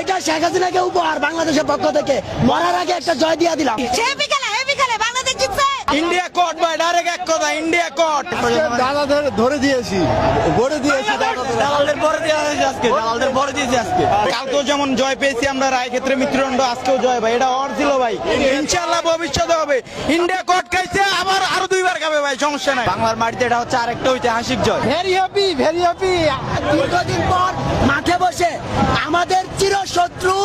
এটা শেখ হাসিনাকে উপহার বাংলাদেশের পক্ষ থেকে, মরার আগে একটা জয় দিয়ে দিলাম। বাংলাদেশ জিতছে। ইন্ডিয়া কোর্ট ভাই, ডাইরেক্ট এক কথা, ইন্ডিয়া কোর্ট। দাদাদের ধরে দিয়েছি, ভরে দিয়েছি, দালালদের পরে দেওয়া হয়েছে আজকে, দালালদের পরে দিয়েছি আজকে। কালকেও যেমন জয় পেয়েছি আমরা রায় ক্ষেত্রে মৃত্যুদণ্ড, আজকেও জয় ভাই, এটা অর ছিল ভাই। ইনশাআল্লাহ ভবিষ্যতে হবে। ইন্ডিয়া কোর্ট খাইছে, আবার আরো 2 বার খাবে ভাই, সমস্যা নাই। বাংলার মাটিতে এটা হচ্ছে আরেকটা ঐতিহাসিক জয়। Very happy, very happy. দীর্ঘদিন পর মাঠে বসে আমাদের চিরশত্রু,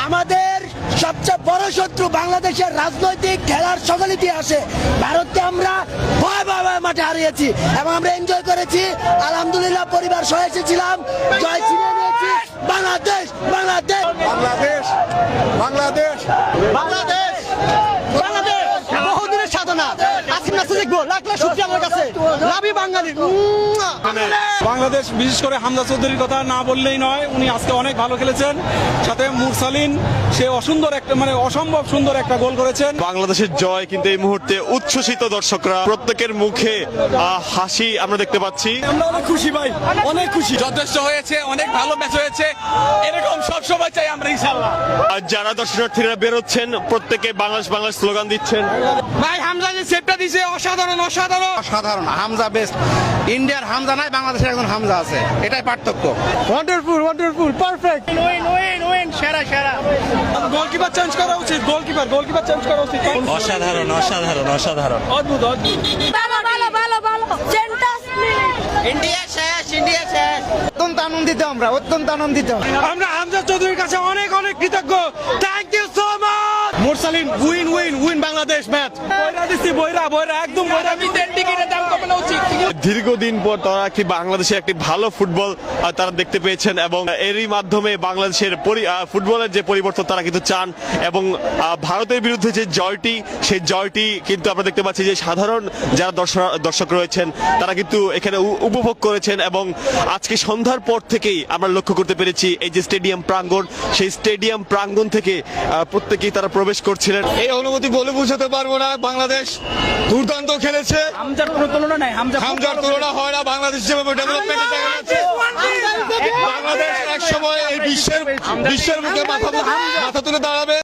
আমাদের সবচেয়ে বড় শত্রু বাংলাদেশের রাজনৈতিক খেলার সকল ইতিহাসে ভারতকে আমরা ভয় ভয় মাঠে হারিয়েছি এবং আমরা এনজয় করেছি। আলহামদুলিল্লাহ পরিবার সহ এসেছিলাম, জয় ছিনিয়ে নিয়েছি। বাংলাদেশ, বাংলাদেশ, বাংলাদেশ, বাংলাদেশ, বাংলাদেশ, বাংলাদেশ। বহুদিনের সাধনা, আজকে ম্যাচে দেখবো, লাখ লাখ শুকরিয়া আমার কাছে। লাভি বাঙালি। বাংলাদেশ বিশেষ করে হামজা চৌধুরীর কথা না বললেই নয়, উনি আজকে অনেক ভালো খেলেছেন। সাথে মুরসালিন, সে অসুন্দর একটা অসম্ভব সুন্দর একটা গোল করেছেন। বাংলাদেশের জয়, কিন্তু এই মুহূর্তে উচ্ছ্বসিত দর্শকরা, প্রত্যেকের মুখে হাসি আমরা দেখতে পাচ্ছি। আমরা অনেক খুশি ভাই, অনেক খুশি। যথেষ্ট হয়েছে, অনেক ভালো ম্যাচ হয়েছে, এরকম সব সময় চাই আমরা ইনশাআল্লাহ। আর যারা দর্শনার্থীরা বেরোচ্ছেন প্রত্যেকে বাংলাদেশ বাংলাদেশ স্লোগান দিচ্ছেন। ভাই হামজা যে সেটটা দিছে অসাধারণ, অসাধারণ, সাধারণ হামজা বেস্ট। ইন্ডিয়ার হামজা নাই, বাংলাদেশের একজন হামজা আছে, এটাই পার্থক্য। Wonderful, wonderful, perfect. সেরা সেরা। গোলকিপার চেঞ্জ করা উচিত, গোলকিপার চেঞ্জ করা উচিত। অসাধারণ, অসাধারণ, অসাধারণ। অদ্ভুত, অদ্ভুত। ভালো ভালো ভালো ভালো জেন্টাস ইন্ডিয়া শেষ, ইন্ডিয়া শেষ। অত্যন্ত আনন্দিত আমরা, অত্যন্ত আনন্দিত। আমরা হামজা চৌধুরীর কাছে অনেক অনেক কৃতজ্ঞ। Thank you so much. Mursalin, win win win Bangladesh match. বইরা দিছি, বইরা একদম বইরা। টিকিটের দাম কমানো উচিত। দীর্ঘদিন পর তারা একটি বাংলাদেশে একটি ভালো ফুটবল তারা দেখতে পেয়েছেন এবং এরই মাধ্যমে বাংলাদেশের ফুটবলের যে পরিবর্তন তারা কিন্তু চান এবং ভারতের বিরুদ্ধে যে জয়টি, সেই জয়টি কিন্তু আমরা দেখতে পাচ্ছি যে সাধারণ যারা দর্শক রয়েছেন তারা কিন্তু এখানে উপভোগ করেছেন এবং আজকে সন্ধ্যার পর থেকেই আমরা লক্ষ্য করতে পেরেছি এই যে স্টেডিয়াম প্রাঙ্গণ, সেই স্টেডিয়াম প্রাঙ্গণ থেকে প্রত্যেকেই তারা প্রবেশ করছিলেন। এই অনুভূতি বলে বোঝাতে পারবো না। বাংলাদেশ দুর্দান্ত খেলেছে, হামজার কোনো তুলনা নাই। হামজার তুলনা হয় না। বাংলাদেশ যেভাবে ডেভেলপমেন্টে জায়গা আছে, বাংলাদেশ এক সময় এই বিশ্বের মুখে মাথা তুলে দাঁড়াবে।